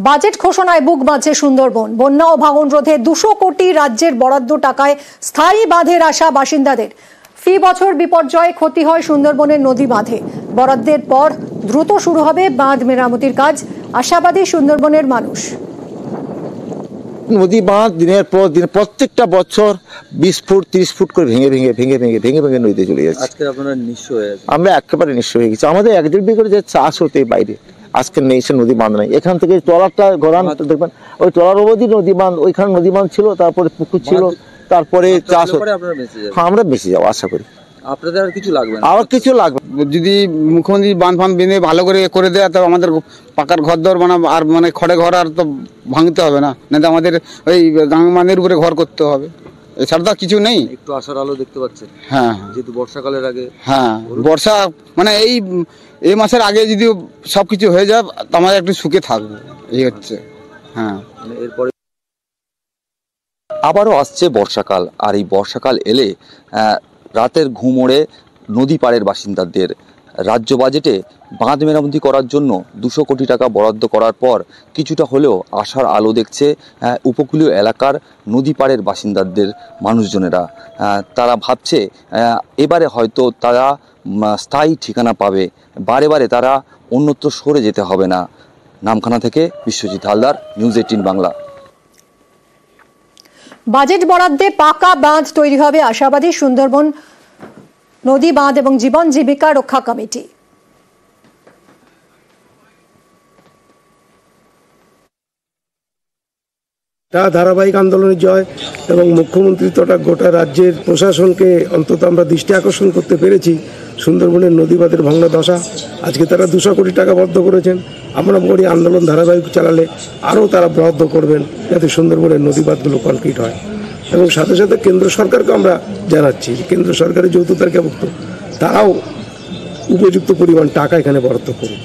Budget ঘোষণায় বুক বাঁধছে সুন্দরবন। বন্যা ও ভাঙন রোধে 200 কোটি রাজ্যের বরাদ্দ টাকায় স্থায়ী বাঁধের আশা বাসিন্দাদের। ফি বছর বিপর্যয়ে ক্ষতি হয় সুন্দরবনের নদী বাঁধে। বরাদ্দের পর দ্রুত শুরু হবে বাঁধ মেরামতির কাজ, আশাবাদী সুন্দরবনের মানুষ। নদী বাঁধ দিনের পর দিন প্রত্যেকটা বছর 20 ফুট 30 ফুট করে ভেঙে নদীতে চলে যাচ্ছে। আজকে আপনারা নিঃস্ব হয়ে গেছে। আমরা একেবারে নিঃস্ব হয়ে গেছি। আমাদের 1-1.5 বিঘা করে যে চাষ হতে বাইরে আজকে নেই, সে নদী বাঁধ নাই। এখান থেকে ট্রলারটা ঘোরান দেখবেন, ওই ট্রলার অবধি নদী বাঁধ, ওইখানে নদী বাঁধ ছিল, তারপরে পুকুর ছিল, তারপরে চাষ। আমরা বেঁচে যাবো আশা করি। আপনাদের আর কিছু লাগবে না? আর কিছু লাগবে যদি মুখ্যমন্ত্রী বাঁধ বেঁধে ভালো করে দেয়, তো আমাদের পাকার ঘর দর আর খড়ে ঘর আর তো ভাঙতে হবে না, না তো আমাদের ওই গাঙ্গমানের উপরে ঘর করতে হবে। এছাড়া তো কিছু নেই। একটু আশার আলো দেখতে পাচ্ছেন? হ্যাঁ, যেহেতু বর্ষাকালের আগে। হ্যাঁ, বর্ষা এই মাসের আগে যদি সবকিছু হয়ে যায়, আমাদের একটু সুখে থাকবে, এই হচ্ছে। হ্যাঁ, এরপরে আবারও আসছে বর্ষাকাল, আর এই বর্ষাকাল এলে রাতের ঘুম ওড়ে নদী পাড়ের বাসিন্দাদের। রাজ্য বাজেটে বাঁধ মেরামতি করার জন্য 200 কোটি টাকা বরাদ্দ করার পর কিছুটা হলেও আশার আলো দেখছে উপকূলীয় এলাকার নদী পাড়ের বাসিন্দাদের মানুষজনেরা। তারা ভাবছে এবারে হয়তো তারা স্থায়ী ঠিকানা পাবে, বারে তারা অন্যত্র সরে যেতে হবে না। নামখানা থেকে বিশ্বজিৎ হালদার, নিউজ 18 বাংলা। বাজেট বরাদ্দে পাকা বাঁধ তৈরি হবে, আশাবাদী সুন্দরবন নদী বাঁধ এবং জীবন জীবিকা রক্ষা কমিটি। ধারাবাহিক আন্দোলনের জয় এবং মুখ্যমন্ত্রী তথা গোটা রাজ্যের প্রশাসনকে অন্তত আমরা দৃষ্টি আকর্ষণ করতে পেরেছি সুন্দরবনের নদী বাঁধের ভাঙা দশা। আজকে তারা 200 কোটি টাকা বরাদ্দ করেছেন। আমরা বলি আন্দোলন ধারাবাহিক চালালে আরও তারা বরাদ্দ করবেন, যাতে সুন্দরবনের নদী বাঁধগুলো কমপ্লিট হয়। এবং সাথে সাথে কেন্দ্র সরকারকে আমরা জানাচ্ছি, কেন্দ্র সরকারের যৌথ তালিকাভুক্ত তারাও উপযুক্ত পরিমাণ টাকা এখানে বরাদ্দ করুন।